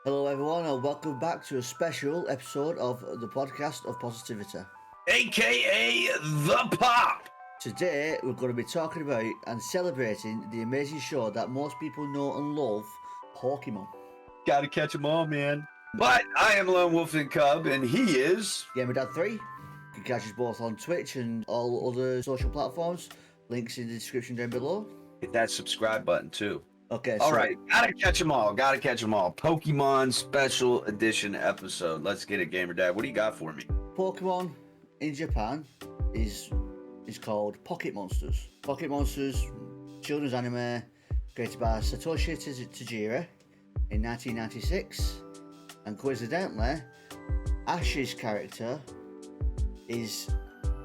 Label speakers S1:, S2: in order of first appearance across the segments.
S1: Hello, everyone, and welcome back to a special episode of the podcast of positivity.
S2: AKA the Pop.
S1: Today, we're going to be talking about and celebrating the amazing show that most people know and love, Pokémon.
S2: Gotta catch them all, man. But I am LoneWolfanCub, and he is
S1: GamerDad3. You can catch us both on Twitch and all other social platforms. Links in the description down below.
S2: Hit that subscribe button too.
S1: Okay.
S2: All right, gotta catch them all. Gotta catch them all. Pokemon Special Edition episode. Let's get it, GamerDad. What do you got for me?
S1: Pokemon in Japan is called Pocket Monsters. Pocket Monsters, children's anime created by Satoshi Tajiri in 1996, and coincidentally, Ash's character is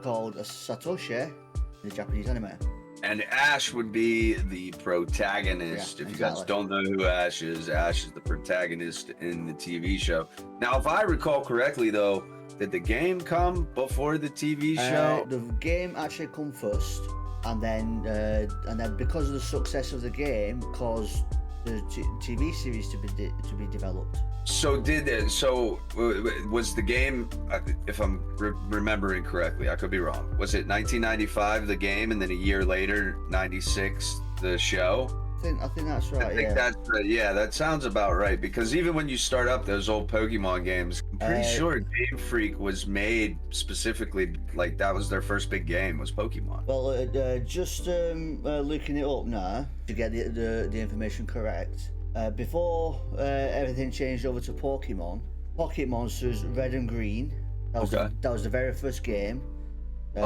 S1: called a Satoshi in the Japanese anime.
S2: And Ash would be the protagonist.
S1: Yeah,
S2: if you
S1: exactly.
S2: guys don't know who Ash is the protagonist in the TV show. Now, if I recall correctly, though, did the game come before the TV show?
S1: The game actually come first, and then because of the success of the game, caused the TV series to be developed.
S2: So was the game, if I'm remembering correctly, I could be wrong, was it 1995 the game, and then a year later 96 the show?
S1: I think that's right.
S2: I think that's right. Yeah, that sounds about right, because even when you start up those old Pokemon games, I'm pretty sure Game Freak was made specifically, like that was their first big game, was Pokemon.
S1: Well, just looking it up now to get the information correct. Before everything changed over to Pokemon, Pocket Monsters Red and Green. That was the very first game.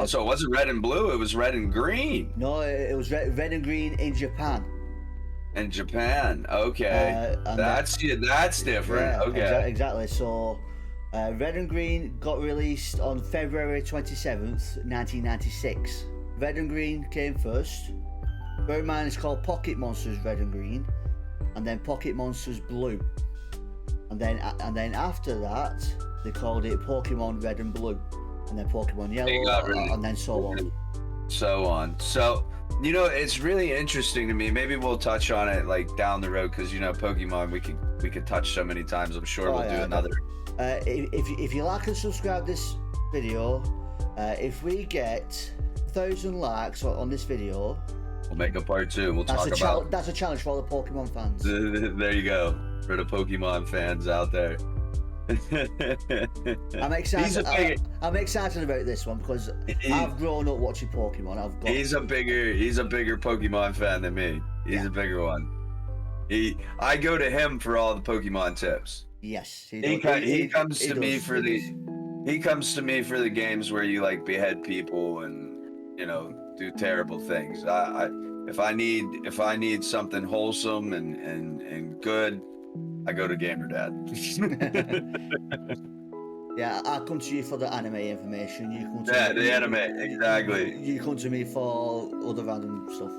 S2: So it wasn't Red and Blue; it was Red and Green.
S1: No, it was Red and Green in Japan.
S2: In Japan, okay, that's different.
S1: Yeah,
S2: okay,
S1: exactly. So, Red and Green got released on February 27th, 1996. Red and Green came first. Bear in mind, it's called Pocket Monsters Red and Green, and then Pocket Monsters Blue, and then after that they called it Pokemon Red and Blue, and then Pokemon Yellow, and then so on.
S2: So, you know, it's really interesting to me. Maybe we'll touch on it like down the road, because you know, Pokemon we could touch so many times. I'm sure we'll do another.
S1: If you like and subscribe this video, if we get 1,000 likes on this video,
S2: we'll make a part 2. We'll talk about.
S1: That's a challenge for all the Pokemon fans.
S2: There you go, for the Pokemon fans out there.
S1: I'm excited. I'm excited about this one because I've grown up watching Pokemon.
S2: He's a bigger Pokemon fan than me. He's a bigger one. I go to him for all the Pokemon tips.
S1: Yes,
S2: he comes to me for the games where you like behead people and, you know, do terrible things. If I need something wholesome and good, I go to GamerDad.
S1: Yeah, I come to you for the anime information. You come to
S2: the anime, exactly.
S1: You come to me for other random stuff.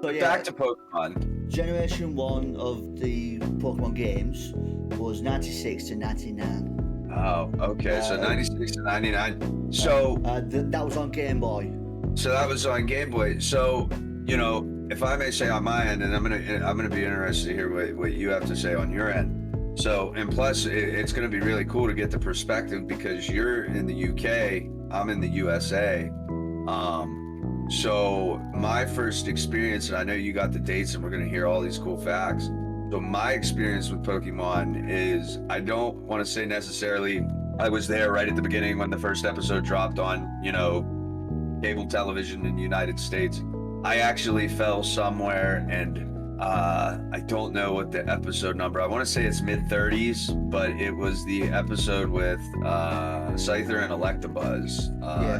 S1: So yeah,
S2: back to Pokemon.
S1: Generation 1 of the Pokemon games was 96 to 99.
S2: Oh, okay. So 96 to 99. So
S1: that was on Game Boy.
S2: So that was on Game Boy. So, you know, if I may say on my end, and I'm gonna be interested to hear what you have to say on your end. So, and plus, it's gonna be really cool to get the perspective, because you're in the UK, I'm in the USA. So my first experience, and I know you got the dates, and we're gonna hear all these cool facts. So my experience with Pokemon is, I don't want to say necessarily I was there right at the beginning when the first episode dropped on, you know, cable television in the United States. I actually fell somewhere, and I don't know what the episode number, I want to say it's mid-30s, but it was the episode with Scyther and Electabuzz.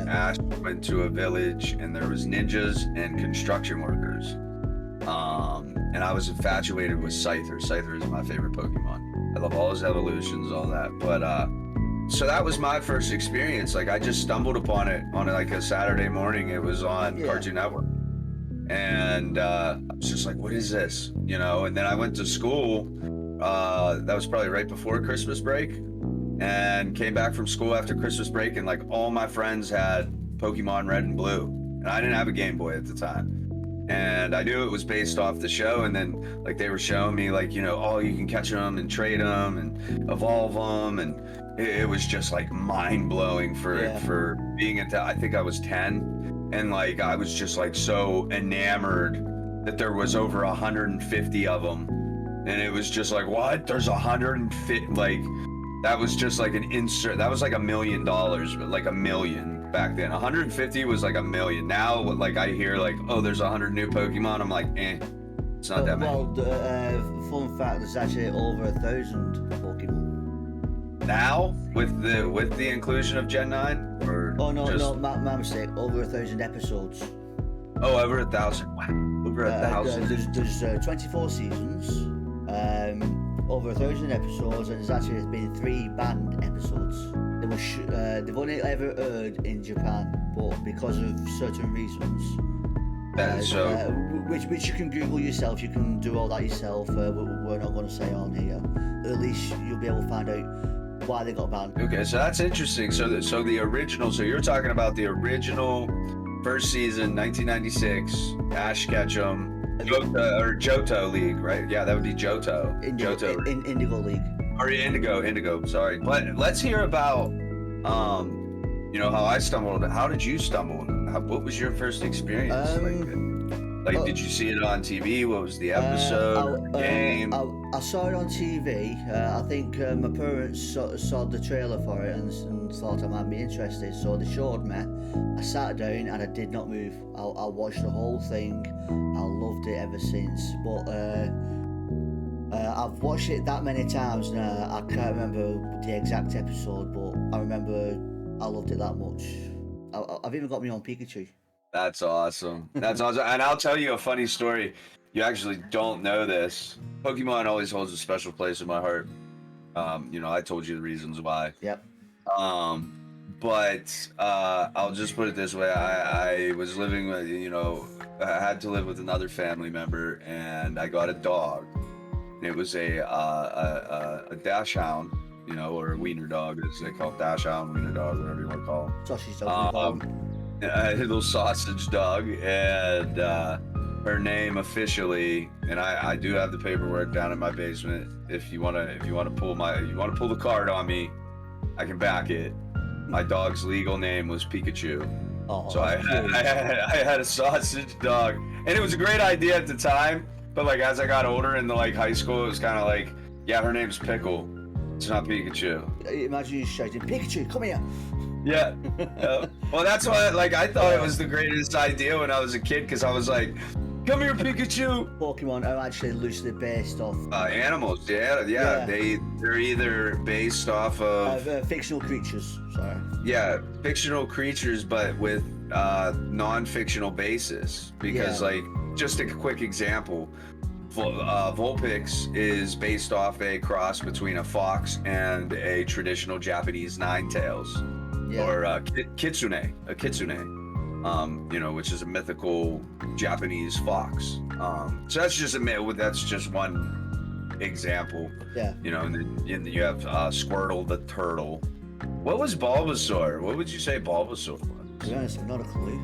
S2: Ash went to a village, and there was ninjas and construction workers. And I was infatuated with Scyther. Scyther is my favorite Pokemon. I love all his evolutions, all that. But so that was my first experience. Like, I just stumbled upon it on like a Saturday morning. It was on Cartoon Network. And I was just like, what is this? You know, and then I went to school. That was probably right before Christmas break, and came back from school after Christmas break, and like all my friends had Pokemon Red and Blue, and I didn't have a Game Boy at the time. and I knew it was based off the show. And then like they were showing me like, you know, oh, you can catch them and trade them and evolve them, and it was just like mind blowing for being into. I think I was 10, and like I was just like so enamored that there was over 150 of them, and it was just like, what? There's 150, like. That was just like an insert. That was like $1 million, but like $1 million back then. 150 was like $1 million. Now, like I hear like, oh, there's 100 new Pokemon. I'm like, it's not that many.
S1: Well, fun fact: there's actually over 1,000 Pokemon.
S2: Now, with the inclusion of Gen 9, or
S1: no, my mistake. Over 1,000 episodes.
S2: Oh, over 1,000. Wow, over 1,000.
S1: There's 24 seasons. Over 1,000 episodes, and there's actually been 3 banned episodes. They've only ever aired in Japan, but because of certain reasons, which you can Google yourself, you can do all that yourself. We're not going to say on here. At least you'll be able to find out why they got banned.
S2: Okay, so that's interesting. So the original. So you're talking about the original first season, 1996, Ash Ketchum. Johto League, right? Yeah, that would be Johto.
S1: Indigo League.
S2: Or Indigo, sorry. But let's hear about, you know, how I stumbled. How did you stumble? What was your first experience? Did you see it on TV? What was the episode? Game?
S1: I saw it on TV. I think my parents saw the trailer for it and thought I might be interested. So they showed me. I sat down and I did not move. I watched the whole thing. I loved it ever since. But I've watched it that many times now. I can't remember the exact episode, but I remember I loved it that much. I've even got my own Pikachu.
S2: That's awesome. That's awesome. And I'll tell you a funny story. You actually don't know this. Pokemon always holds a special place in my heart. You know, I told you the reasons why.
S1: Yep.
S2: But I'll just put it this way. I was living with, you know, I had to live with another family member, and I got a dog. And it was a Dachshund, you know, or a wiener dog, as they call it, Dachshund, wiener dog, whatever you want to call it.
S1: Sausage dog.
S2: A little sausage dog, and her name officially, and I do have the paperwork down in my basement. If you wanna pull the card on me, I can back it. My dog's legal name was Pikachu.
S1: Oh,
S2: so I had a sausage dog, and it was a great idea at the time. But like as I got older into like high school, it was kind of like, yeah, her name's Pickle. It's not Pikachu.
S1: Imagine you shouting, Pikachu, come here.
S2: Yeah. Well, that's why I thought it was the greatest idea when I was a kid, because I was like, come here, Pikachu.
S1: Pokemon are actually loosely based off
S2: animals. Yeah. They're either based off of
S1: fictional creatures. Sorry.
S2: Yeah, fictional creatures, but with non-fictional basis. Because like, just a quick example. Vulpix is based off a cross between a fox and a traditional Japanese Ninetales, or kitsune, you know, which is a mythical Japanese fox. So that's just one example.
S1: Yeah.
S2: You know, and then you have Squirtle the turtle. What was Bulbasaur? What would you say Bulbasaur was?
S1: To be honest, not a clue.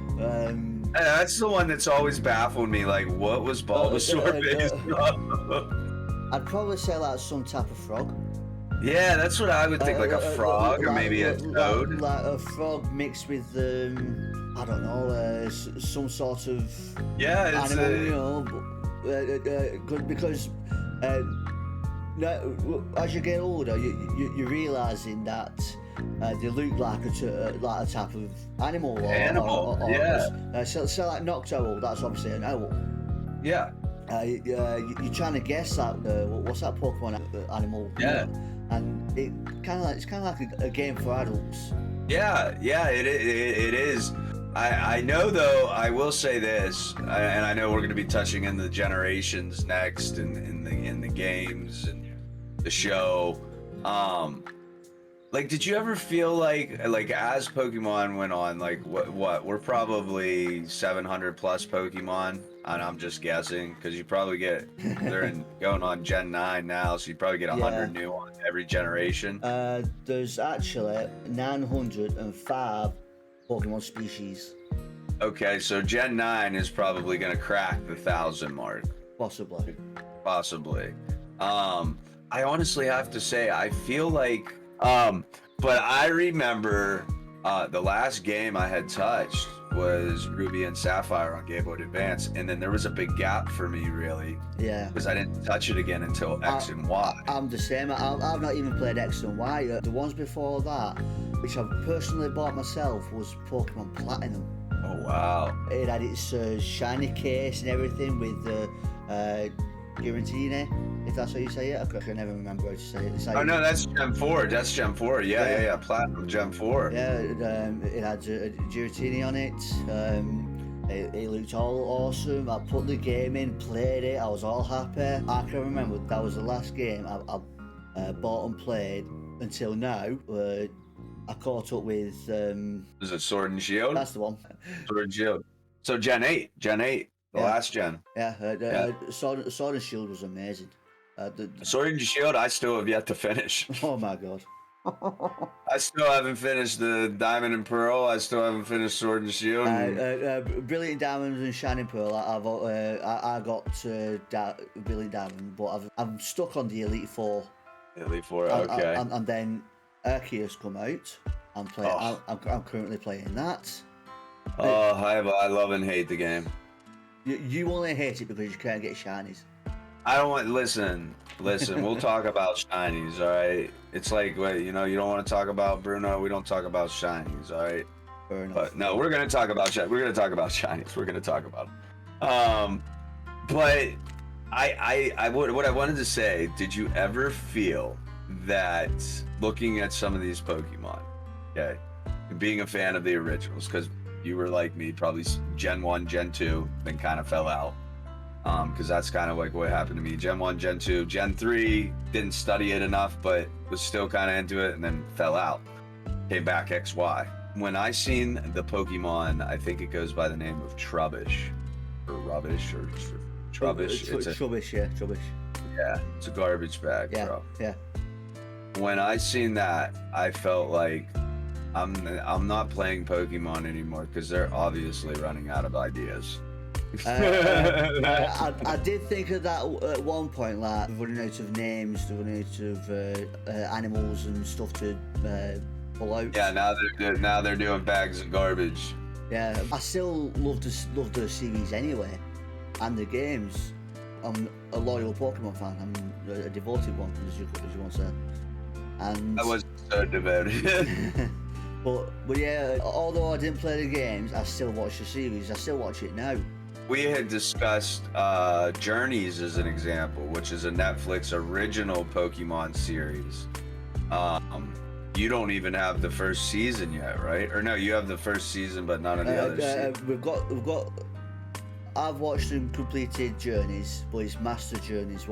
S2: That's the one that's always baffled me. Like, what was Bulbasaur based off?
S1: I'd probably say like some type of frog.
S2: Yeah, that's what I would think, like a frog or maybe a toad.
S1: Like a frog mixed with, I don't know, some sort of animal, you know. Good because as you get older, you're realising that they look like a type of animal. So like Noctowl, that's obviously an owl.
S2: Yeah.
S1: You're trying to guess that what's that Pokemon animal?
S2: Yeah.
S1: And it's kind of like a game for adults.
S2: Yeah, it is. I know though. I will say this, and I know we're going to be touching in the generations next, in the games and the show. Like, did you ever feel like as Pokemon went on, like what we're probably 700 plus Pokemon, and I'm just guessing because you probably they're going on Gen 9 now, so you probably get 100 new on every generation.
S1: There's actually 905 Pokemon species.
S2: Okay, so Gen 9 is probably gonna crack the 1,000 mark.
S1: Possibly.
S2: Possibly. I honestly have to say, I feel like, but I remember the last game I had touched was Ruby and Sapphire on Game Boy Advance, and then there was a big gap for me, really,
S1: Yeah.
S2: because I didn't touch it again until X and Y.
S1: I'm the same. I've not even played X and Y. The ones before that, which I've personally bought myself, was Pokemon Platinum.
S2: Oh wow!
S1: It had its shiny case and everything with the Giratina, if that's how you say it. I can never remember how to say it.
S2: Oh no, that's Gen 4. That's Gen 4. Yeah. Platinum Gen 4.
S1: Yeah, it had a Giratina on it. It looked all awesome. I put the game in, played it. I was all happy. I can remember that was the last game I bought and played until now. I caught up with.
S2: Is it Sword and Shield?
S1: That's the one.
S2: Sword and Shield. So Gen 8. The last gen.
S1: Yeah, Sword and Shield was amazing.
S2: Sword and Shield, I still have yet to finish.
S1: Oh my god.
S2: I still haven't finished the Diamond and Pearl. I still haven't finished Sword and Shield.
S1: Brilliant Diamonds and Shining Pearl. I got Brilliant Diamond, but I'm stuck on the Elite Four.
S2: Elite Four, okay.
S1: And then Arceus come out. I'm currently playing that.
S2: Oh, I love and hate the game.
S1: You only hate it because you can't get shinies.
S2: I don't want. Listen. We'll talk about shinies, all right? It's like, you don't want to talk about Bruno. We don't talk about shinies, all right?
S1: Fair enough.
S2: But no, we're gonna talk about shinies. We're gonna talk about shinies. We're gonna talk about them. But what I wanted to say. Did you ever feel that looking at some of these Pokemon, okay, and being a fan of the originals, because you were like me, probably Gen 1, Gen 2, then kind of fell out. Because that's kind of like what happened to me. Gen 1, Gen 2, Gen 3, didn't study it enough, but was still kind of into it, and then fell out. Came back XY. When I seen the Pokemon, I think it goes by the name of Trubbish, or Rubbish, or Trubbish.
S1: Trubbish, yeah, Trubbish.
S2: Yeah, it's a garbage bag,
S1: Yeah,
S2: bro.
S1: yeah.
S2: When I seen that, I felt like I'm not playing Pokemon anymore because they're obviously running out of ideas.
S1: I did think of that at one point, like running out of names, running out of animals and stuff to pull out.
S2: Yeah, now they're doing bags of garbage.
S1: Yeah, I still love the series anyway, and the games. I'm a loyal Pokemon fan. I'm a devoted one, as you once said. And
S2: I was so devoted.
S1: But yeah, although I didn't play the games, I still watch the series. I still watch it now.
S2: We had discussed Journeys as an example, which is a Netflix original Pokemon series. You don't even have the first season yet, right? Or no, you have the first season, but none of the other seasons.
S1: We've got. I've watched and completed Journeys, but it's Master Journeys.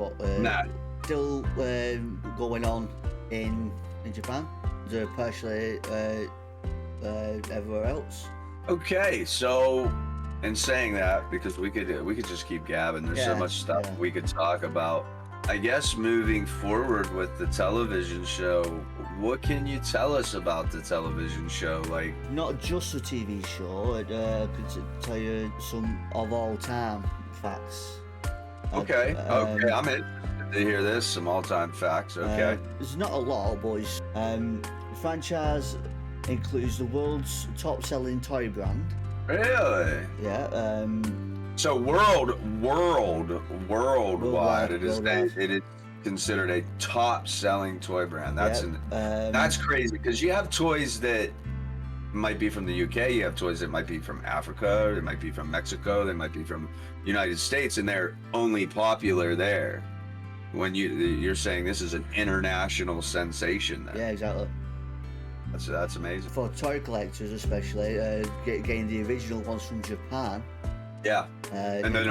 S1: Still going on in Japan. They're partially everywhere else.
S2: Okay, so in saying that, because we could just keep gabbing. There's so much stuff we could talk about. I guess moving forward with the television show, what can you tell us about the television show? Like,
S1: not just a TV show. I could tell you some of all time facts.
S2: Okay, I'm interested to hear this. Some all-time facts. Okay,
S1: there's not a lot, boys. The franchise includes the world's top-selling toy brand.
S2: Really?
S1: Yeah.
S2: So worldwide, it is considered a top-selling toy brand. That's crazy, because you have toys that might be from the UK, you have toys that might be from Africa, they might be from Mexico, they might be from United States, and they're only popular there. When you're saying this is an international sensation then.
S1: Yeah, exactly.
S2: That's amazing.
S1: For toy collectors especially, getting the original ones from Japan.
S2: Yeah. And then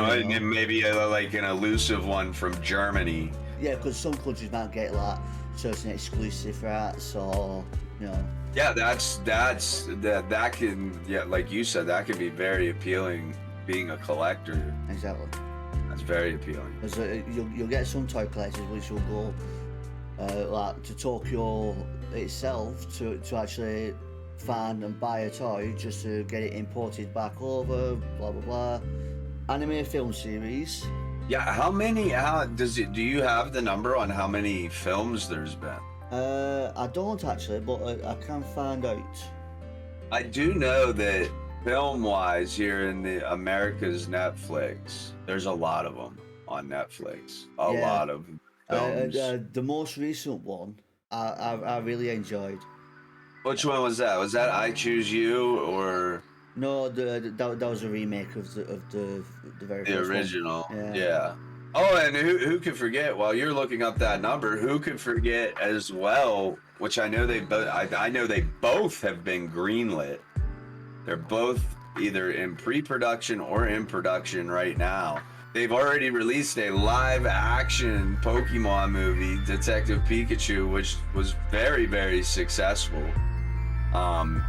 S2: maybe like an elusive one from Germany.
S1: Yeah, because some countries might get like certain exclusive rights, or
S2: Yeah, that can, like you said, that can be very appealing. Being a collector.
S1: Exactly.
S2: That's very appealing.
S1: Because you'll get some toy collectors which will go like to Tokyo itself to actually fan and buy a toy just to get it imported back over, blah blah blah. Anime film series.
S2: Yeah, do you have the number on how many films there's been?
S1: I don't actually, but I can find out.
S2: I do know that film-wise here in the America's Netflix, there's a lot of them on Netflix. A
S1: Yeah.
S2: lot of films.
S1: The most recent one I really enjoyed.
S2: Which one was that? Was that I Choose You or
S1: No, that was a remake of the very
S2: the
S1: first
S2: original?
S1: one.
S2: Yeah. Oh, and who could forget? While you're looking up that number, who could forget as well? Which I know I know they both have been greenlit. They're both either in pre-production or in production right now. They've already released a live-action Pokemon movie, Detective Pikachu, which was very, very successful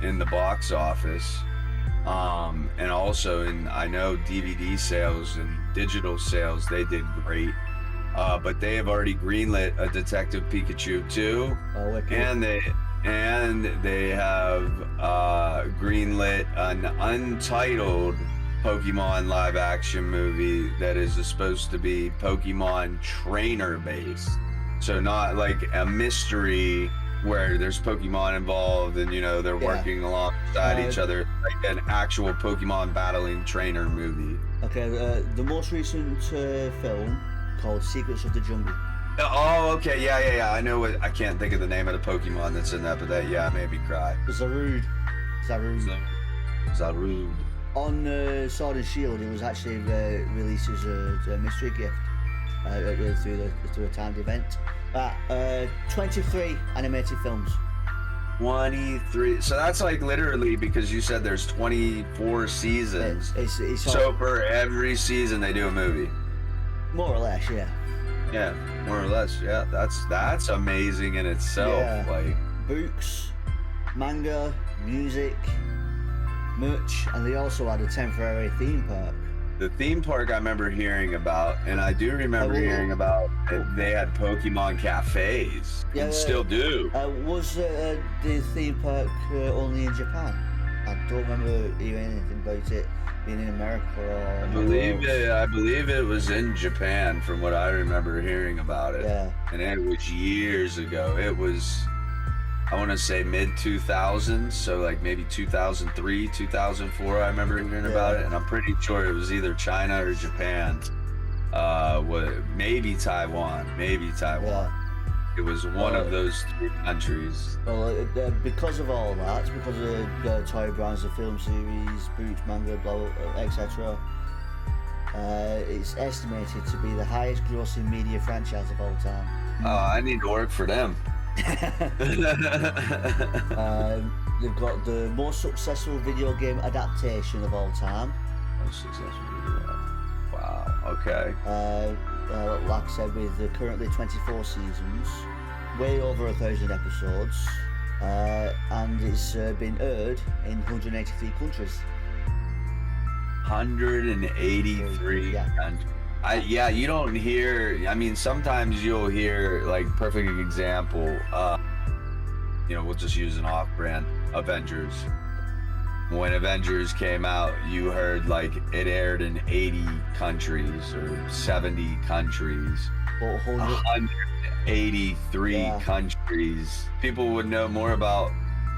S2: in the box office. And also I know DVD sales and digital sales, they did great. But they have already greenlit a Detective Pikachu 2.
S1: Oh, okay.
S2: And they have greenlit an Untitled Pokemon live action movie that is supposed to be Pokemon trainer based. So not like a mystery where there's Pokemon involved and they're working alongside each other, like an actual Pokemon battling trainer movie.
S1: Okay, the most recent film called Secrets of the Jungle.
S2: Oh, okay, yeah. I know I can't think of the name of the Pokemon that's in that, but that made me cry.
S1: Zarude. On Sword and Shield, it was actually released as a mystery gift through a timed event. 23 animated films.
S2: 23. So that's like literally, because you said there's 24 seasons.
S1: It's
S2: so for every season they do a movie.
S1: More or less, yeah.
S2: Yeah, more or less, yeah. That's amazing in itself.
S1: Yeah.
S2: Like
S1: books, manga, music, merch, and they also had a temporary theme park.
S2: The theme park I remember hearing about, and I do remember hearing about they had Pokemon cafes, and still do.
S1: Was the theme park only in Japan? I don't remember hearing anything about it being in America or...
S2: I believe it was in Japan from what I remember hearing about it.
S1: Yeah.
S2: And it was years ago. It was, I want to say mid-2000s, so like maybe 2003, 2004, I remember hearing about it, and I'm pretty sure it was either China or Japan. Maybe Taiwan.
S1: Yeah.
S2: It was one of those three countries.
S1: Well, because of all that, because of the toy brands, the film series, books, manga, blah, blah, etc., it's estimated to be the highest grossing media franchise of all time.
S2: Oh, I need to work for them.
S1: They've got the most successful video game adaptation of all time.
S2: Most successful video. Wow. Okay.
S1: Like I said, with currently 24 seasons, way over 1,000 episodes, and it's been aired in 183 countries.
S2: 183 countries. You don't hear, I mean, sometimes you'll hear, like, perfect example, we'll just use an off-brand, Avengers. When Avengers came out, you heard, like, it aired in 80 countries or 70 countries. 183 countries. People would know more about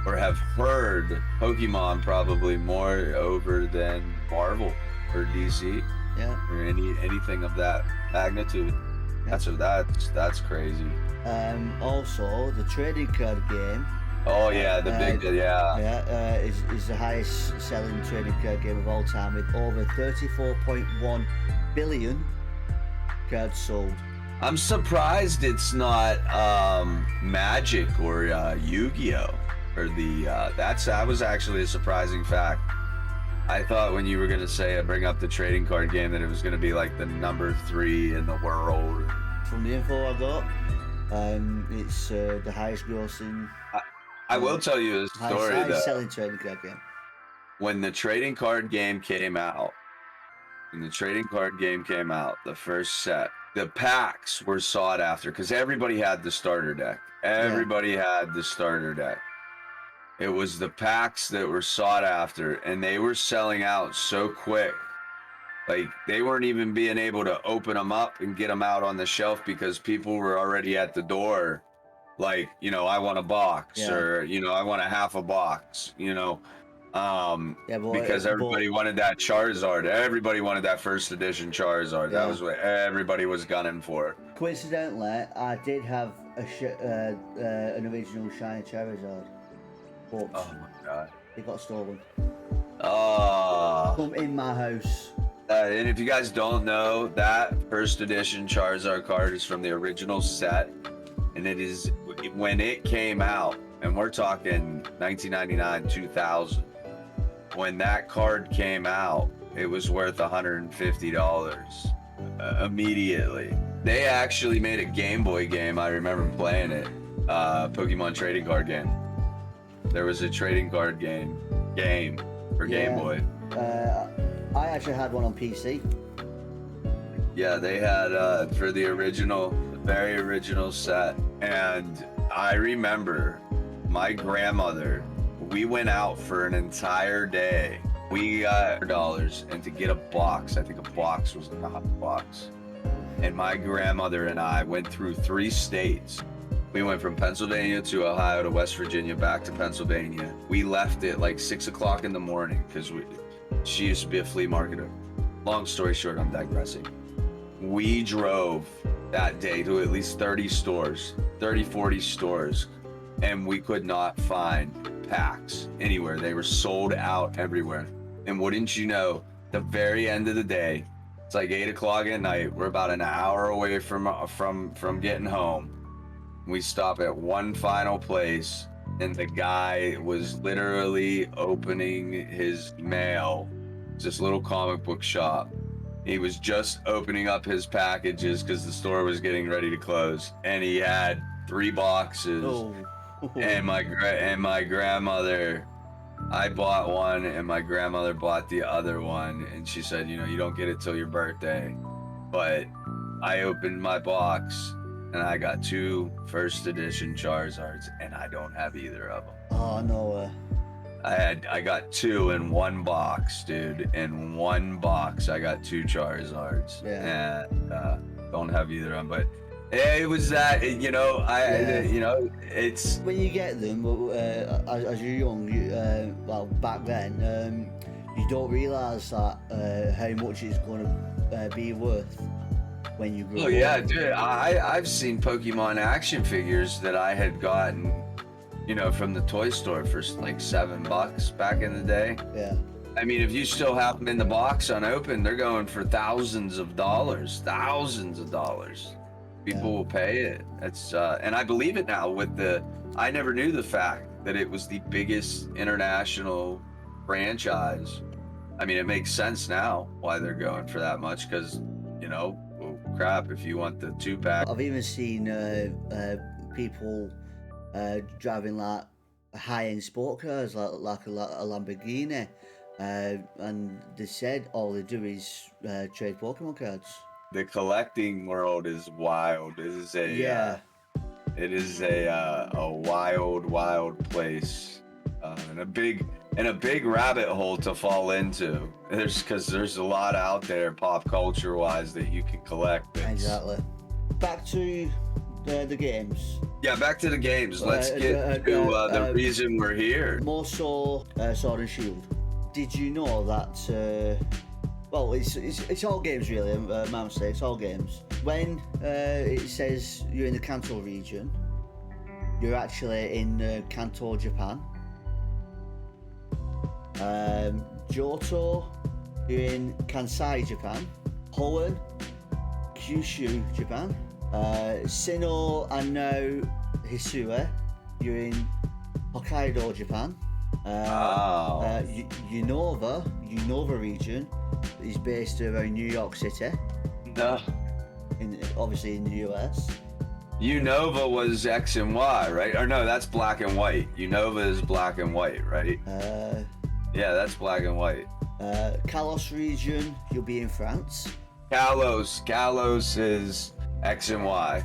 S2: or have heard Pokemon probably more over than Marvel or DC.
S1: Yeah.
S2: Or anything of that magnitude.
S1: Yeah.
S2: That's crazy.
S1: Also, the trading card game.
S2: Oh yeah, the big
S1: is the highest selling trading card game of all time, with over 34.1 billion cards sold.
S2: I'm surprised it's not Magic or Yu-Gi-Oh! Or that was actually a surprising fact. I thought when you were gonna bring up the trading card game, that it was gonna be like the number 3 in the world.
S1: From the info I got, it's the highest grossing.
S2: I will tell you a story
S1: highest selling trading card game.
S2: When the trading card game came out, the first set, the packs were sought after because everybody had the starter deck. It was the packs that were sought after, and they were selling out so quick. Like, they weren't even being able to open them up and get them out on the shelf because people were already at the door. Like, I want a box, or, I want a half a box, because everybody wanted that Charizard. Everybody wanted that first edition Charizard. That was what everybody was gunning for.
S1: Coincidentally, I did have an original shiny Charizard, but
S2: Oh my god,
S1: it got stolen.
S2: Oh.
S1: Come in my house.
S2: And if you guys don't know, that first edition Charizard card is from the original set, and it is when it came out, and we're talking 1999, 2000. When that card came out, it was worth $150 immediately. They actually made a Game Boy game. I remember playing it, Pokemon trading card game. There was a trading card game for Game Boy.
S1: I actually had one on PC.
S2: Yeah, they had for the very original set. And I remember my grandmother, we went out for an entire day. We got $100, and to get a box, I think a box was like a hot box. And my grandmother and I went through 3 states. We went from Pennsylvania to Ohio to West Virginia, back to Pennsylvania. We left at like 6 o'clock in the morning because she used to be a flea marketer. Long story short, I'm digressing. We drove that day to at least 30 stores, 30, 40 stores, and we could not find packs anywhere. They were sold out everywhere. And wouldn't you know, the very end of the day, it's like 8 o'clock at night. We're about an hour away from getting home. We stop at one final place, and the guy was literally opening his mail. It's this little comic book shop. He was just opening up his packages because the store was getting ready to close, and he had 3 boxes.
S1: Oh.
S2: And my grandmother, I bought one, and my grandmother bought the other one, and she said, you don't get it till your birthday. But I opened my box, and I got 2 first edition Charizards, and I don't have either of them.
S1: Oh, no.
S2: I got 2 in one box, dude. In one box, I got 2 Charizards, and don't have either of them. But it was that, it's
S1: when you get them as you're young. Well, back then, you don't realise that how much it's going to be worth when you grow up.
S2: Oh yeah, dude. I've seen Pokemon action figures that I had gotten, from the toy store for like $7 back in the day.
S1: Yeah.
S2: I mean, if you still have them in the box unopened, they're going for thousands of dollars. People will pay it. That's and I believe it now. I never knew the fact that it was the biggest international franchise. I mean, it makes sense now why they're going for that much, because crap, if you want the 2-pack.
S1: I've even seen people driving like high-end sport cars, like a Lamborghini, and they said all they do is trade Pokemon cards.
S2: The collecting world is wild. It is a wild place, and a big rabbit hole to fall into. Because there's a lot out there, pop culture wise, that you can collect.
S1: Exactly. Back to the games.
S2: Yeah, back to the games. Let's get to the reason we're here.
S1: More so, Sword and Shield. Did you know that? Well, it's all games really. My mistake. It's all games. When it says you're in the Kanto region, you're actually in Kanto, Japan. Johto, you're in Kansai, Japan. Hoenn, Kyushu, Japan. Sinnoh and now Hisue, you're in Hokkaido, Japan. Unova region is based around New York City.
S2: No.
S1: Obviously in the US.
S2: Unova was X and Y, right? Or no, that's black and white. Unova is black and white, right? Yeah, that's black and white.
S1: Kalos region, you'll be in France.
S2: Kalos is X and Y.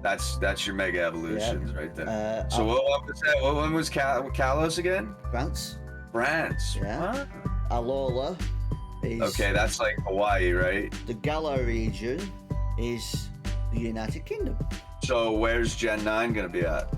S2: That's your mega evolutions right there. So
S1: Uh,
S2: what one was that? What one was Kalos again?
S1: France.
S2: France.
S1: Yeah.
S2: What?
S1: Alola is
S2: Okay, that's like Hawaii, right?
S1: the Galar region is the United Kingdom.
S2: So where's Gen 9 gonna be at?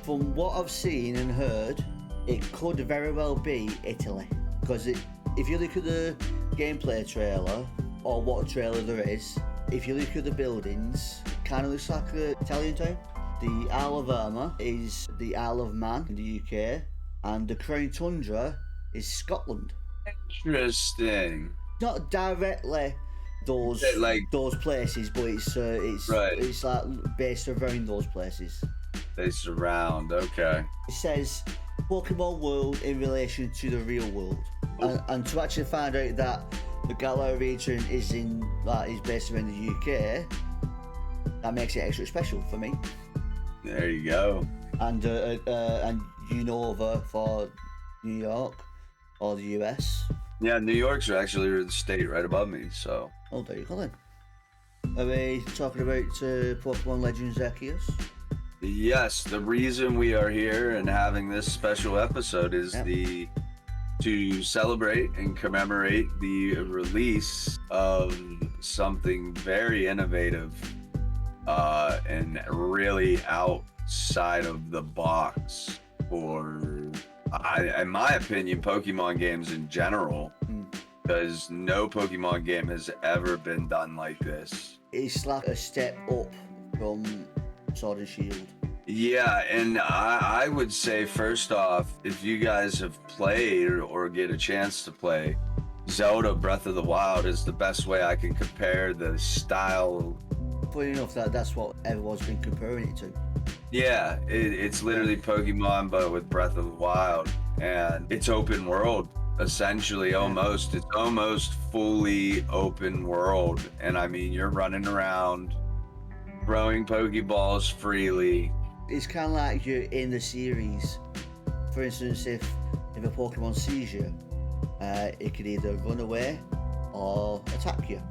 S1: From what I've seen and heard, it could very well be Italy. Because if you look at the gameplay trailer, or what trailer there is, if you look at the buildings, it kind of looks like an Italian town. The Isle of Armor is the Isle of Man in the UK, and the Crown Tundra is Scotland.
S2: Interesting.
S1: Not directly those
S2: Like
S1: those places, but
S2: Right.
S1: it's like based around those places.
S2: they surround. Okay.
S1: It says Pokemon World in relation to the real world, and to actually find out that the Galar region is based around the UK, that makes it extra special for me.
S2: There you go.
S1: And Unova for New York or the US.
S2: Yeah, New York's actually the state right above me. So
S1: Oh, there you go then. Are we talking about Pokemon Legends Arceus?
S2: yes, the reason we are here and having this special episode is
S1: Yep.
S2: to celebrate and commemorate the release of something very innovative and really outside of the box for, in my opinion, Pokemon games in general, because no Pokemon game has ever been done like this.
S1: It's like a step up from Sword and Shield.
S2: Yeah, and I would say first off, if you guys have played or get a chance to play, Zelda Breath of the Wild is the best way I can compare the style.
S1: Funny enough, that's what everyone's been comparing it to.
S2: Yeah, it's literally Pokemon, but with Breath of the Wild, and it's open world, essentially, almost. It's almost fully open world, and I mean, you're running around, throwing Pokeballs freely.
S1: It's kind of like you're in the series. For instance, if a Pokemon sees you, it could either run away or attack you.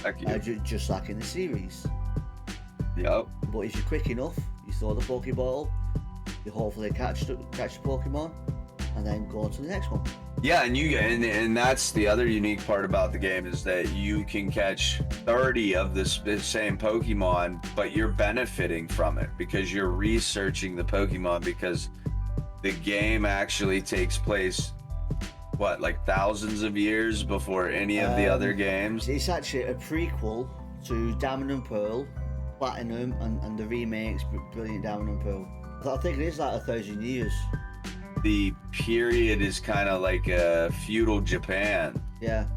S2: Heck yeah.
S1: Just like in the series.
S2: Yep.
S1: But if you're quick enough, you throw the Pokeball, you hopefully catch the Pokemon, and then go on to the next one.
S2: Yeah, and that's the other unique part about the game is that you can catch 30 of the same Pokemon, but you're benefiting from it because you're researching the Pokemon, because the game actually takes place, what, like thousands of years before any of the other games?
S1: It's actually a prequel to Diamond and Pearl, Platinum, and the remakes, Brilliant Diamond and Pearl. I think it is like 1,000 years.
S2: The period is kind of like a feudal Japan.
S1: Yeah,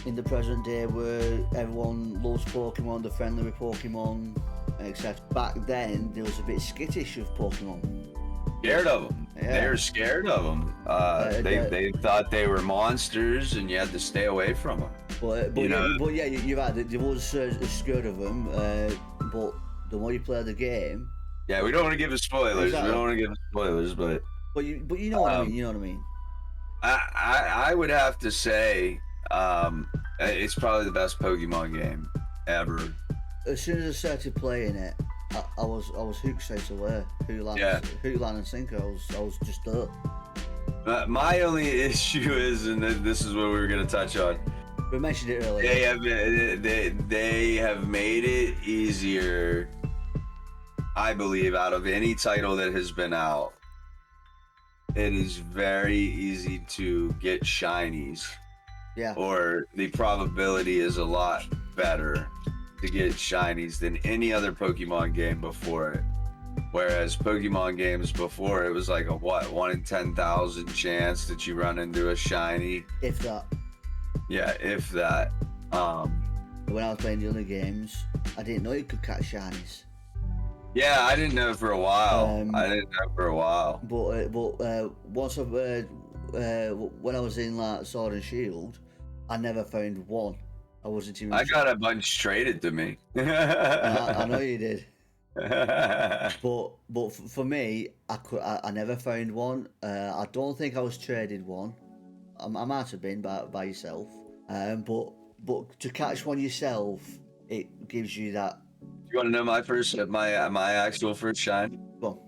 S1: in the present day where everyone loves Pokemon, they're friendly with Pokemon, etc. Back then, there was a bit skittish of Pokemon.
S2: Scared of them.
S1: Yeah.
S2: They were scared of them. They thought they were monsters, and you had to stay away from them.
S1: But you're right. There was scared of them. But the more you play the game,
S2: Yeah, we don't want to give it spoilers.
S1: Exactly.
S2: We don't want to give it spoilers, but
S1: you know what I mean. You know what I mean.
S2: I would have to say it's probably the best Pokemon game ever.
S1: As soon as I started playing it, I was hooked straight away. Hook, line, and sinker. I was just there.
S2: My only issue is, and this is what we were going to touch on.
S1: We mentioned it earlier.
S2: They have made it easier, I believe, out of any title that has been out. It is very easy to get shinies.
S1: Yeah.
S2: Or the probability is a lot better to get shinies than any other Pokemon game before it. Whereas Pokemon games before, it was like a 1 in 10,000 chance that you run into a shiny.
S1: If that.
S2: Yeah, if that.
S1: When I was playing the other games, I didn't know you could catch shinies.
S2: Yeah, I didn't know for a while.
S1: But once when I was in like Sword and Shield, I never found one. I wasn't even.
S2: I got a bunch traded to me.
S1: I know you did. But for me, I never found one. I don't think I was traded one. I might have been by yourself. But to catch one yourself, it gives you that
S2: You want to know my actual first shine?
S1: Go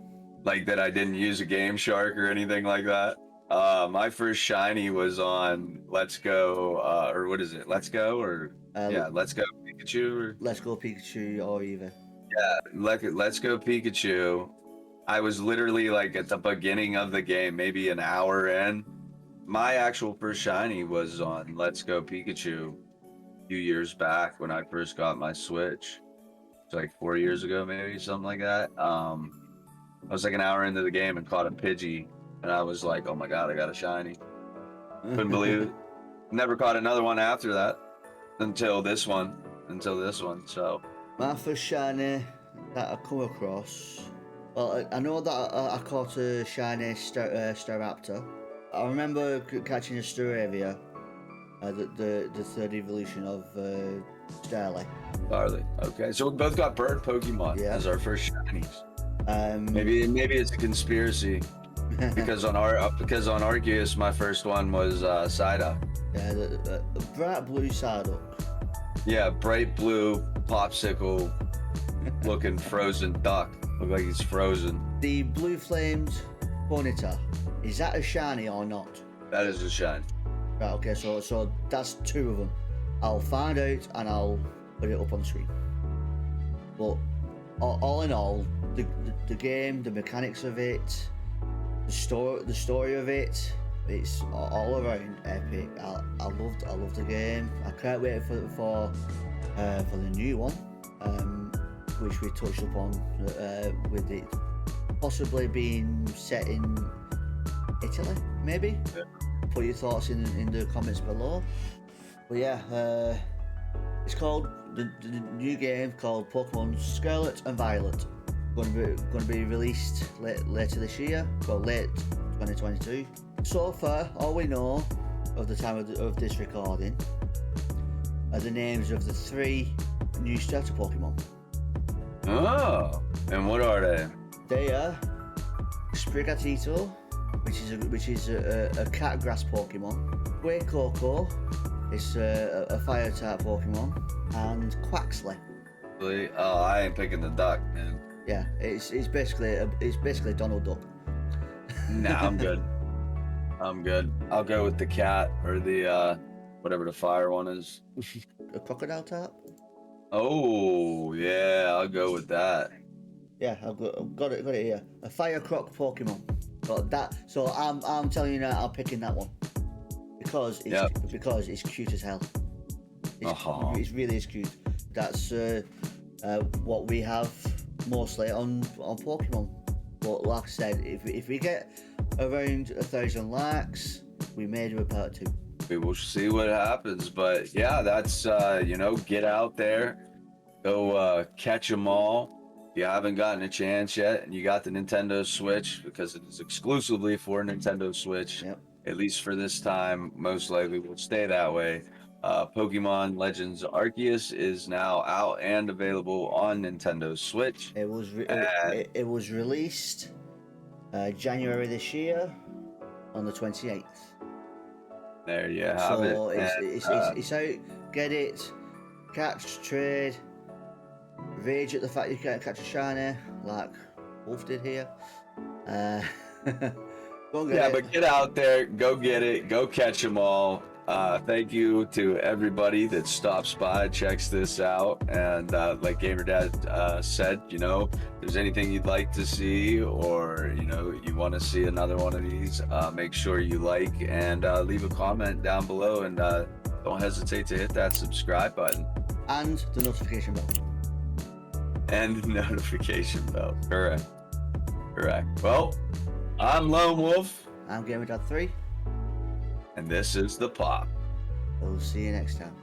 S2: Like that I didn't use a Game Shark or anything like that. My first shiny was on Let's Go, or what is it? Let's Go, or
S1: on.
S2: yeah, Let's Go Pikachu, or
S1: Let's Go Pikachu or either.
S2: yeah, Let's Go Pikachu. I was literally like at the beginning of the game, maybe an hour in. My actual first shiny was on Let's Go Pikachu a few years back when I first got my Switch. It's like 4 years ago, maybe something like that. I was like an hour into the game and caught a Pidgey, and I was like, "Oh my god, I got a shiny!" Couldn't believe it. Never caught another one after that until this one. So
S1: My first shiny that I come across. Well, I know that I caught a shiny Staraptor. I remember catching a Staravia, the third evolution of Starly.
S2: Barley. Okay, so we both got bird Pokemon
S1: Yeah.
S2: as our first shinies.
S1: Maybe.
S2: Maybe it's a conspiracy because on Arceus my first one was Psyduck.
S1: Yeah, the bright blue Psyduck.
S2: Yeah, bright blue popsicle looking frozen duck. Look like he's frozen.
S1: The blue flamed Ponyta. Is that a shiny or not?
S2: That is a shine.
S1: Right. Okay. So that's two of them. I'll find out and I'll put it up on the screen. But all in all, the game, the mechanics of it, the story of it, it's all around epic. I love the game. I can't wait for the new one, which we touched upon with it possibly being set in Italy, maybe.
S2: Yeah.
S1: Put your thoughts in the comments below. But yeah, it's called the new game called Pokemon Scarlet and Violet. Going to be released later this year, well, late 2022. So far, all we know of the time of this recording are the names of the 3 new starter Pokemon.
S2: Oh, and what are they?
S1: They are Sprigatito, which is a cat grass Pokemon. Coco, it's a fire type Pokemon, and Quaxley.
S2: Really? Oh, I ain't picking the duck, man.
S1: Yeah, it's basically Donald Duck.
S2: Nah, I'm good. I'm good. I'll go with the cat or the whatever the fire one is.
S1: A crocodile type.
S2: Oh yeah, I'll go with that.
S1: Yeah, I've got it here. A fire croc Pokemon. Got that. So I'm telling you now, I'm picking that one because it's cute as hell. It's really is cute. That's what we have mostly on Pokemon. But like I said, if we get around 1,000 likes, we may do a part 2.
S2: We will see what happens, but yeah, that's get out there, go catch them all. If you haven't gotten a chance yet, and you got the Nintendo Switch, because it is exclusively for Nintendo Switch.
S1: Yep.
S2: At least for this time, most likely will stay that way. Pokemon Legends Arceus is now out and available on Nintendo Switch.
S1: It was released January this year on the 28th.
S2: There you have it.
S1: So it's out. Get it. Catch, trade. Rage at the fact you can't catch a shiny like Wolf did here. Go and get it.
S2: But get out there, go get it, go catch them all. Thank you to everybody that stops by, checks this out, and like GamerDad said, if there's anything you'd like to see, or you want to see another one of these, make sure you like and leave a comment down below, and don't hesitate to hit that subscribe button
S1: and the notification bell.
S2: And the notification bell. Correct. Well, I'm Lone Wolf.
S1: I'm GamerDad 3.
S2: And this is the P.o.P.
S1: We'll see you next time.